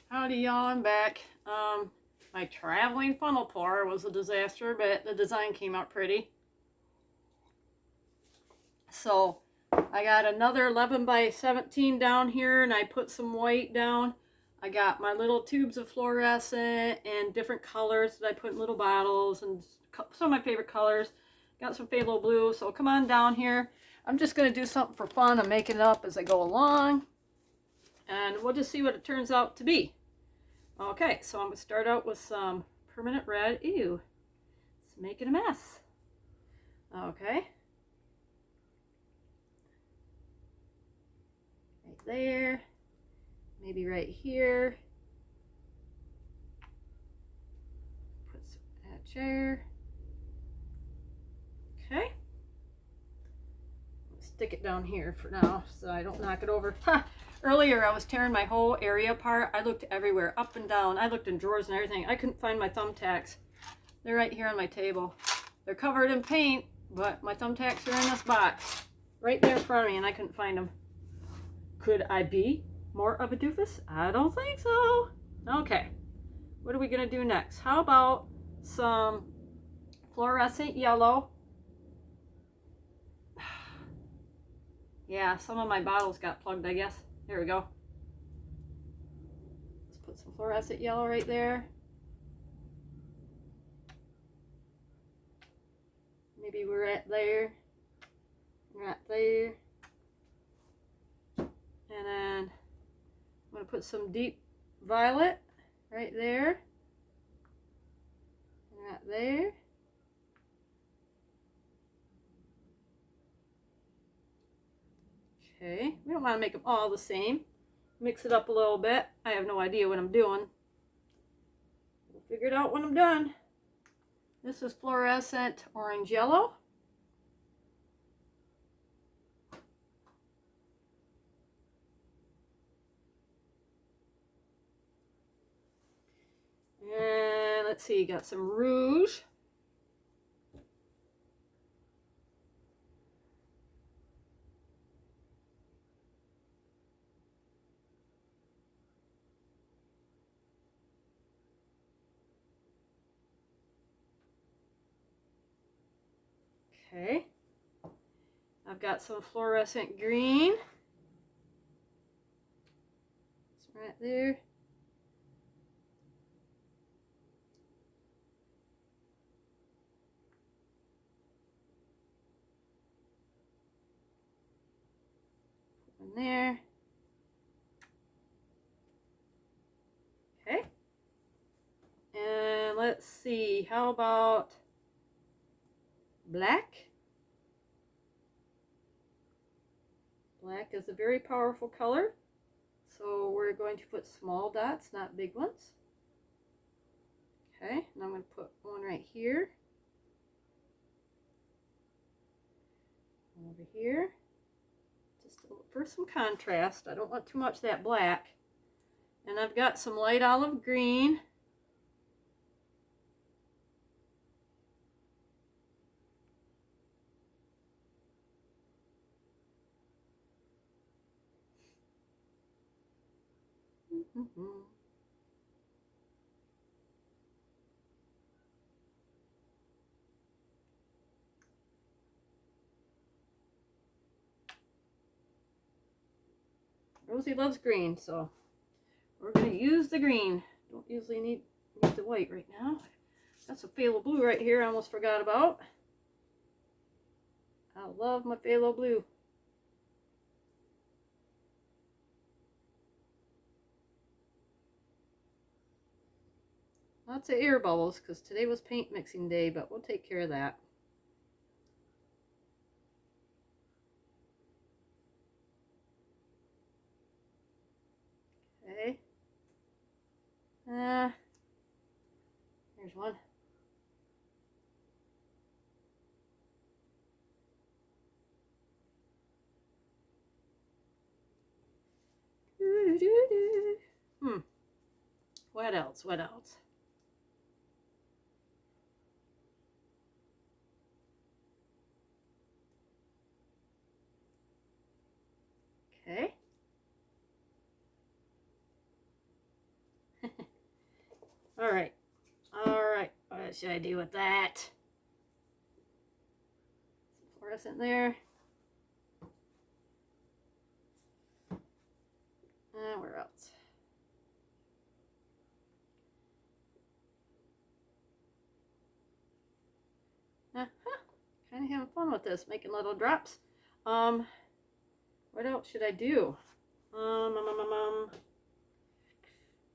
Howdy y'all, I'm back. My traveling funnel pour was a disaster, but the design came out pretty. So I got another 11 by 17 down here, and I put some white down. I got my little tubes of fluorescent and different colors that I put in little bottles, and some of my favorite colors. Got some phthalo blue, so come on down here. I'm just going to do something for fun. I'm making it up as I go along, and we'll just see what it turns out to be. Okay, so I'm going to start out with some permanent red. Ew, it's making a mess. Okay. Right there. Maybe right here. Put that chair. Okay. Stick it down here for now so I don't knock it over. Earlier I was tearing my whole area apart. I looked everywhere, up and down. I looked in drawers and everything. I couldn't find my thumbtacks. They're right here on my table. They're covered in paint, but my thumbtacks are in this box right there in front of me, and I couldn't find them. Could I be more of a doofus? I don't think so. Okay, what are we gonna do next? How about some fluorescent yellow? Yeah, some of my bottles got plugged, I guess. There we go. Let's put some fluorescent yellow right there. Maybe we're at there. We're at there. And then I'm going to put some deep violet right there. And right there. Okay, we don't want to make them all the same. Mix it up a little bit. I have no idea what I'm doing. We'll figure it out when I'm done. This is fluorescent orange yellow. And let's see, got some rouge. Okay, I've got some fluorescent green. It's right there. Put one there. Okay. And let's see, how about black? Black is a very powerful color, so we're going to put small dots, not big ones. Okay, and I'm going to put one right here, over here, just for some contrast. I don't want too much of that black. And I've got some light olive green. Rosie loves green, so we're going to use the green. Don't usually need the white right now. That's a phthalo blue right here I almost forgot about. I love my phthalo blue. Lots of air bubbles because today was paint mixing day, but we'll take care of that. Okay. Here's one. What else? What else? Okay. All right. All right. What should I do with that? Some fluorescent there. Where else? Kind of having fun with this, making little drops. What else should I do?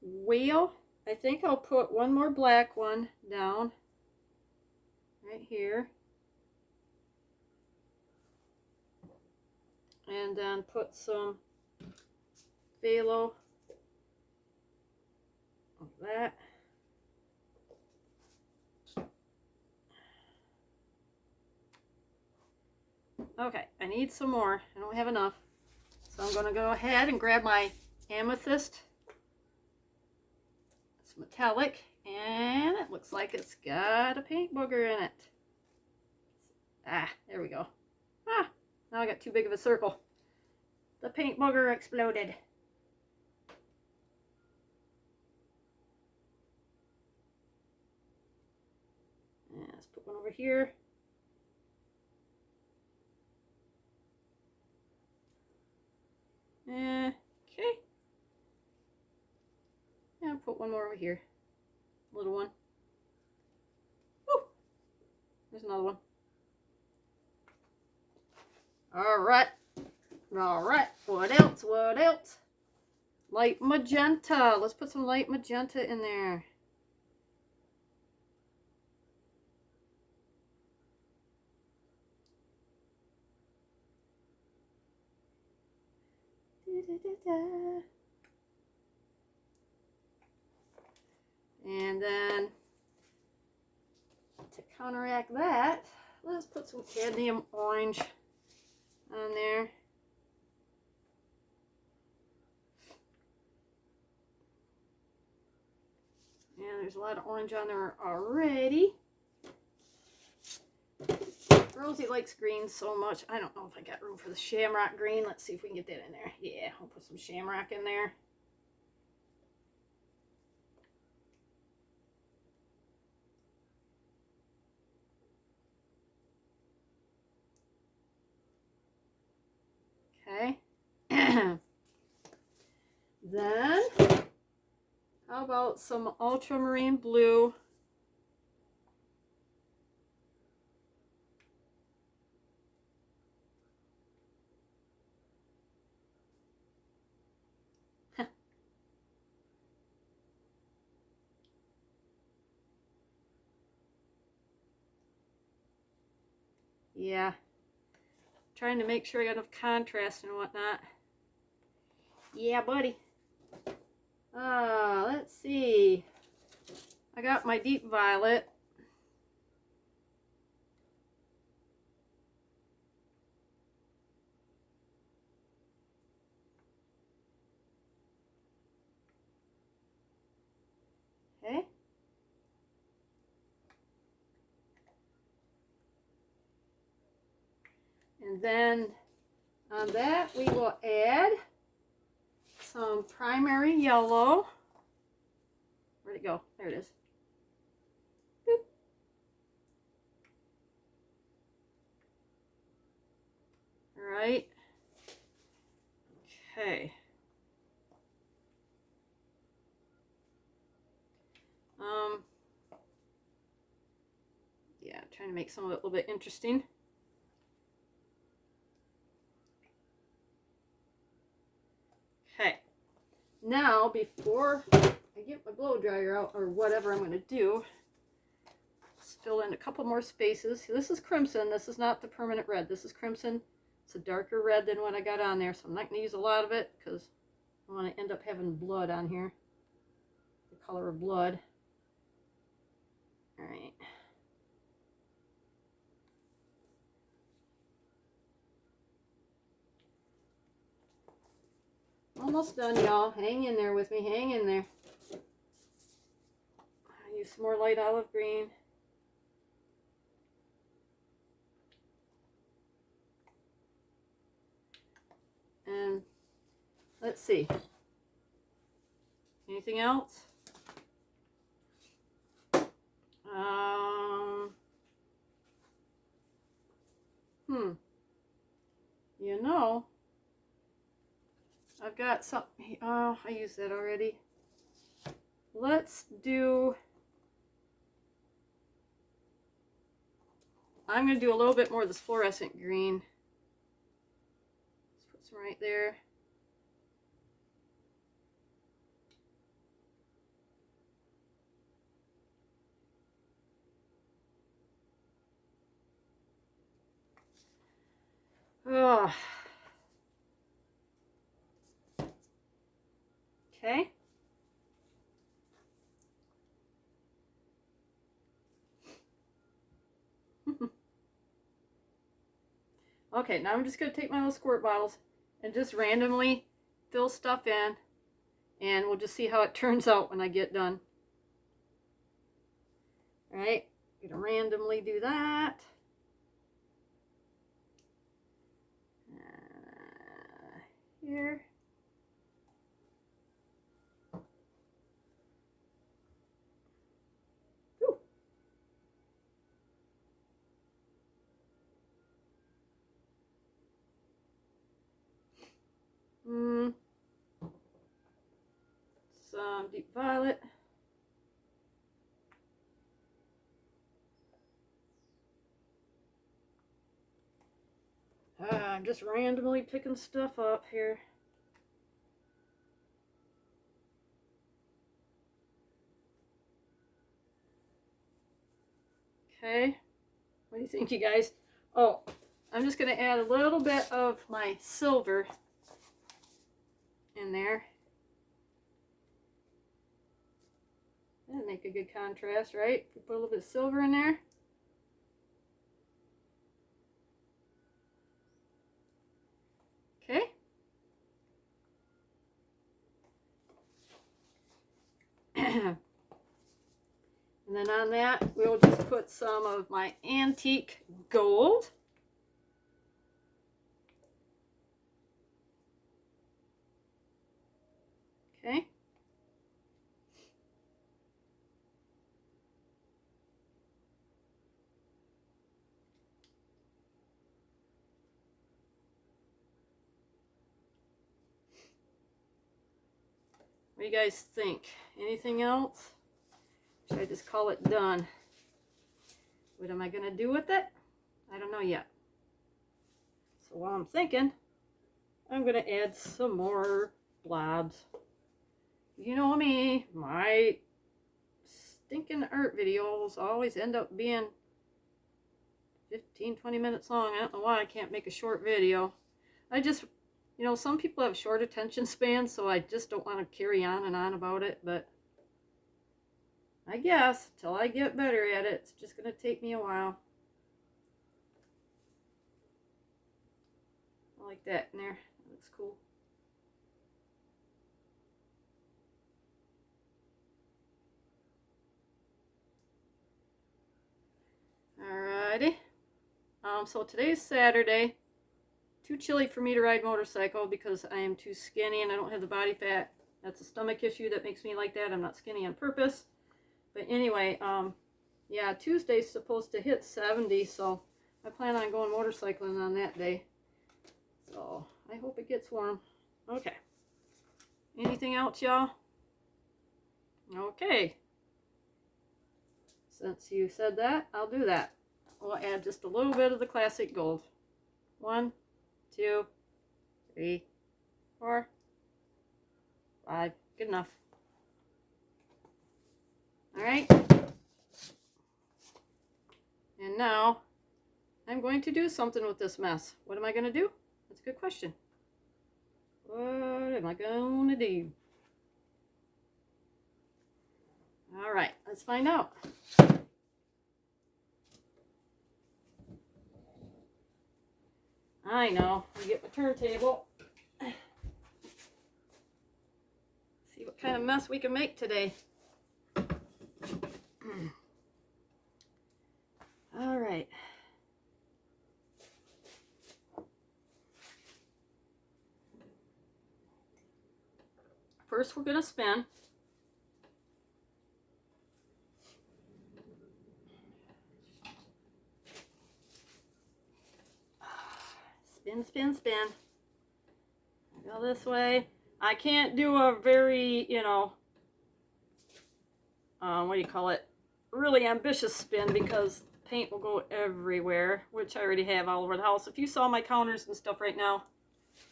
Wheel. I think I'll put one more black one down right here. And then put some phthalo like that. Okay, I need some more. I don't have enough. So I'm going to go ahead and grab my amethyst. It's metallic, and it looks like it's got a paint booger in it. There we go. Now I got too big of a circle. The paint booger exploded. And let's put one over here. Okay. And put one more over here. Little one. Woo! There's another one. Alright. Alright. What else? What else? Light magenta. Let's put some light magenta in there. And then to counteract that, let's put some cadmium orange on there. And there's a lot of orange on there already. Rosie likes green so much. I don't know if I got room for the shamrock green. Let's see if we can get that in there. Yeah, I'll put some shamrock in there. Okay. Then, how about some ultramarine blue? Yeah. Trying to make sure I got enough contrast and whatnot. Yeah, buddy. Let's see. I got my deep violet. Okay. And then on that we will add some primary yellow. Where'd it go? There it is. Boop. All right. Okay. Yeah, trying to make some of it a little bit interesting. Okay. Now, before I get my blow dryer out, or whatever I'm going to do, let's fill in a couple more spaces. This is crimson. This is not the permanent red. This is crimson. It's a darker red than what I got on there, so I'm not going to use a lot of it because I want to end up having blood on here. The color of blood. All right. Almost done, y'all. Hang in there with me. Hang in there. I use some more light olive green. And let's see. Anything else? You know, I've got something. Oh, I used that already. Let's do. I'm going to do a little bit more of this fluorescent green. Let's put some right there. Oh. Okay. Okay, now I'm just going to take my little squirt bottles and just randomly fill stuff in, and we'll just see how it turns out when I get done. All right, I'm going to randomly do that. Here. Some deep violet. I'm just randomly picking stuff up here. Okay, what do you think, you guys? Oh, I'm just going to add a little bit of my silver in there. That'd make a good contrast, right? If we put a little bit of silver in there. Okay. And then on that, we'll just put some of my antique gold. Okay. What do you guys think? Anything else? Should I just call it done? What am I going to do with it? I don't know yet. So while I'm thinking, I'm going to add some more blobs. You know me, my stinking art videos always end up being 15-20 minutes long. I don't know why I can't make a short video. I just, you know, some people have short attention spans, so I just don't want to carry on and on about it, but I guess till I get better at it, it's just going to take me a while. I like that in there. That looks cool. Alrighty. So today's Saturday. Too chilly for me to ride motorcycle because I am too skinny and I don't have the body fat. That's a stomach issue that makes me like that. I'm not skinny on purpose. But anyway, yeah, Tuesday's supposed to hit 70, so I plan on going motorcycling on that day. So I hope it gets warm. Okay. Anything else, y'all? Okay. Since you said that, I'll do that. We'll add just a little bit of the classic gold. 1, 2, 3, 4, 5. Good enough. All right. And now I'm going to do something with this mess. What am I going to do? That's a good question. What am I going to do? All right, let's find out. I know. I get my turntable. See what kind of mess we can make today. All right. First, we're going to spin. Spin, spin, spin. Go this way. I can't do a very, you know, what do you call it? Really ambitious spin because paint will go everywhere, which I already have all over the house. If you saw my counters and stuff right now,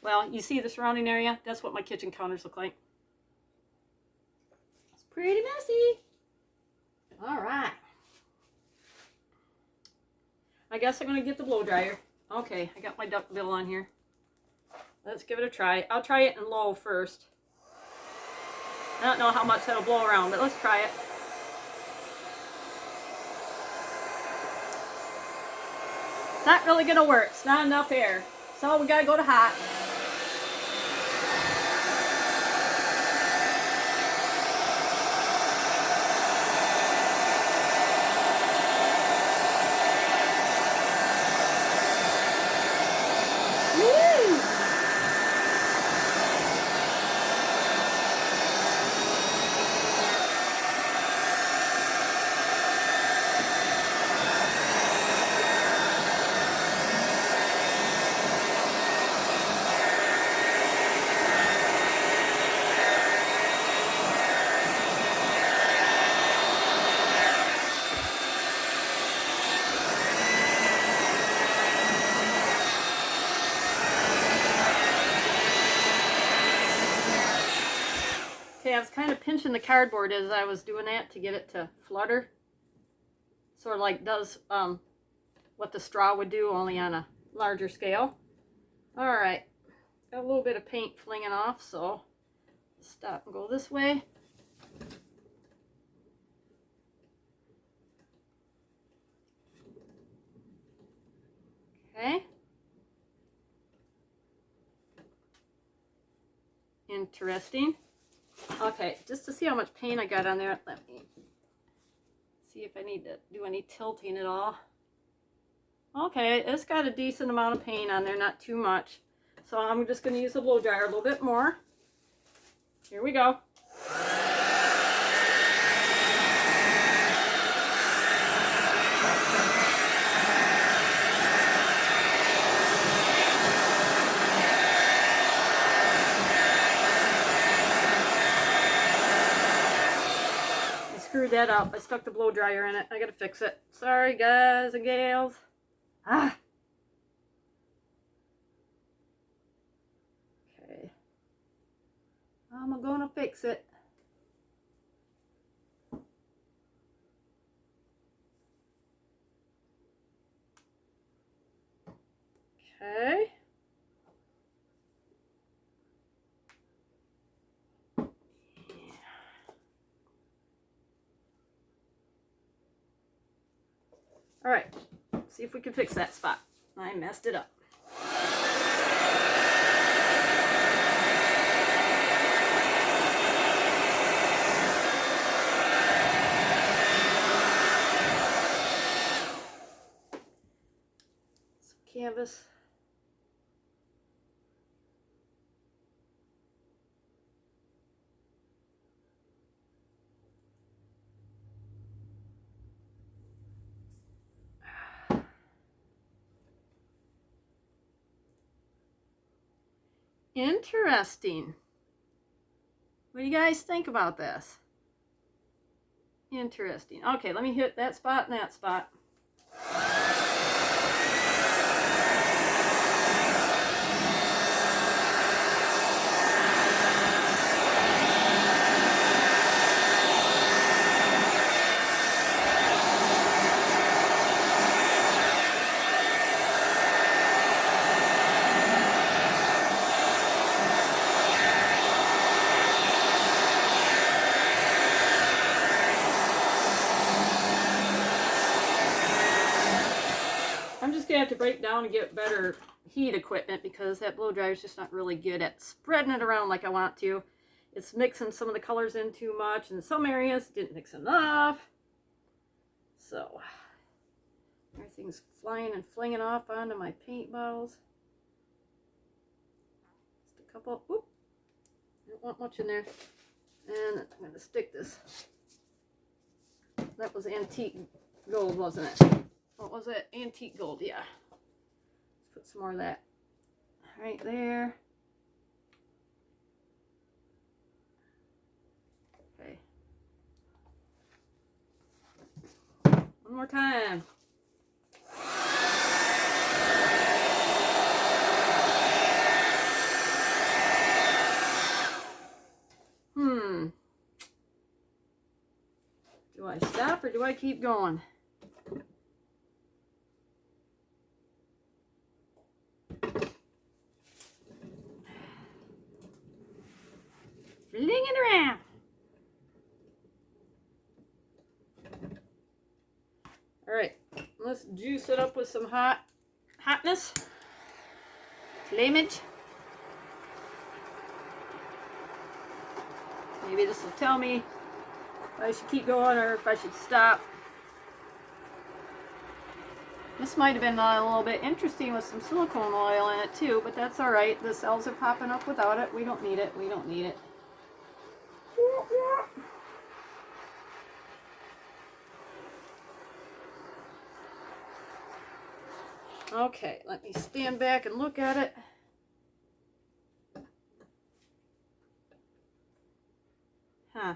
well, you see the surrounding area? That's what my kitchen counters look like. It's pretty messy. All right. I guess I'm going to get the blow dryer. Okay, I got my duck bill on here. Let's give it a try. I'll try it in low first. I don't know how much that'll blow around, but let's try it. It's not really going to work. It's not enough air. So we got to go to hot. Okay, I was kind of pinching the cardboard as I was doing that to get it to flutter. Sort of like does what the straw would do, only on a larger scale. Alright, got a little bit of paint flinging off, so stop and go this way. Okay. Interesting. Okay, just to see how much paint I got on there, let me see if I need to do any tilting at all. Okay, it's got a decent amount of paint on there, not too much. So I'm just going to use the blow dryer a little bit more. Here we go. Screwed that up. I stuck the blow dryer in it. I gotta fix it. Sorry guys and gals. Ah. Okay. I'm gonna fix it. Okay. All right, see if we can fix that spot. I messed it up. Some canvas. Interesting. What do you guys think about this? Interesting. Okay, let me hit that spot and that spot. Have to break down and get better heat equipment because that blow dryer is just not really good at spreading it around like I want to. It's mixing some of the colors in too much, and in some areas it didn't mix enough. So everything's flying and flinging off onto my paint bottles. Just a couple. Oop, I don't want much in there. And I'm going to stick this. That was antique gold, wasn't it? What was it? Antique gold, yeah. Let's put some more of that right there. Okay. One more time. Do I stop or do I keep going? Fling it around. All right, let's juice it up with some hotness. Flamage. Maybe this will tell me if I should keep going or if I should stop. This might have been a little bit interesting with some silicone oil in it too, but that's all right. The cells are popping up without it. We don't need it. We don't need it. Okay, let me stand back and look at it. Huh.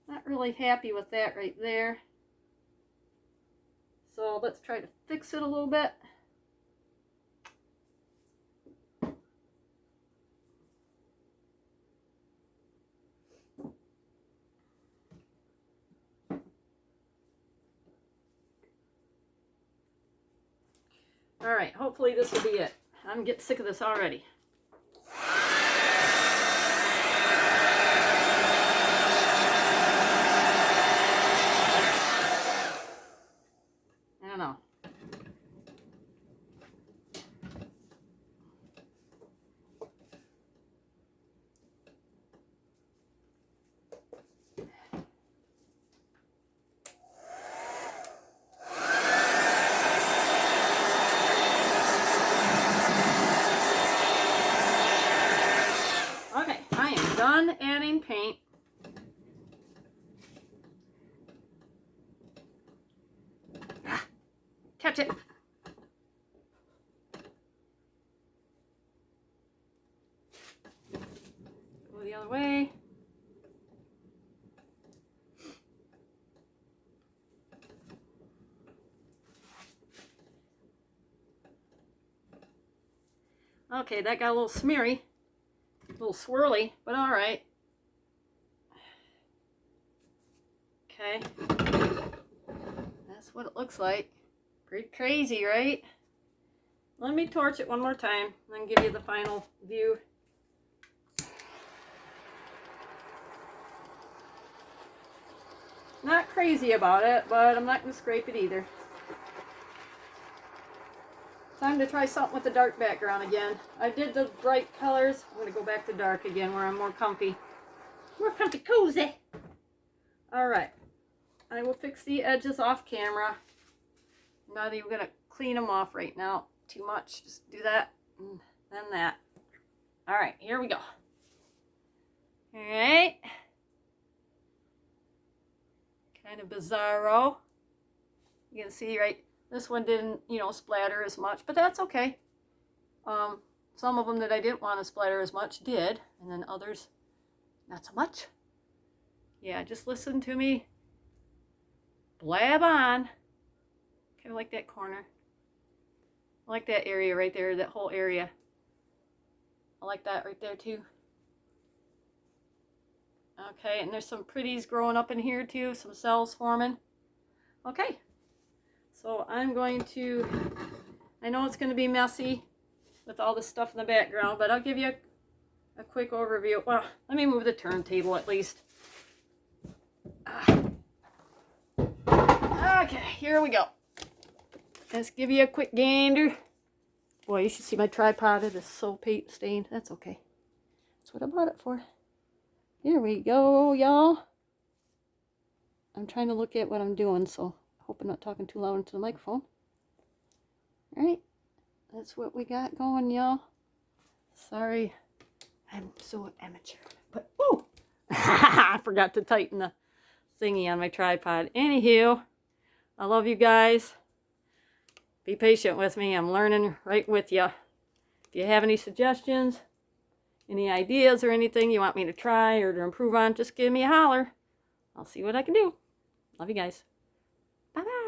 Not really happy with that right there. So let's try to fix it a little bit. All right, hopefully this will be it. I'm getting sick of this already. I don't know. Okay, I am done adding paint. Catch it. Go the other way. Okay, that got a little smeary, a little swirly, but all right. Okay, that's what it looks like. Pretty crazy, right? Let me torch it one more time and then give you the final view. Not crazy about it, but I'm not going to scrape it either. Time to try something with the dark background again. I did the bright colors. I'm going to go back to dark again where I'm more comfy. More comfy cozy. Alright. I will fix the edges off camera. Not even going to clean them off right now. Too much. Just do that and then that. Alright, here we go. Alright. Kind of bizarro. You can see, right? This one didn't, splatter as much, but that's okay. Some of them that I didn't want to splatter as much did, and then others, not so much. Yeah, just listen to me blab on. Kind of like that corner. I like that area right there, that whole area. I like that right there too. Okay, and there's some pretties growing up in here too, some cells forming. Okay, so I'm going to, I know it's going to be messy with all this stuff in the background, but I'll give you a quick overview. Well, let me move the turntable at least. Okay, here we go. Let's give you a quick gander. Boy, you should see my tripod. It is so paint stained. That's okay. That's what I bought it for. Here we go, y'all. I'm trying to look at what I'm doing, so I hope I'm not talking too loud into the microphone. Alright, that's what we got going, y'all. Sorry, I'm so amateur. But, woo! I forgot to tighten the thingy on my tripod. Anywho, I love you guys. be patient with me. I'm learning right with you. If you have any suggestions, any ideas or anything you want me to try or to improve on, just give me a holler. I'll see what I can do. Love you guys. Bye-bye.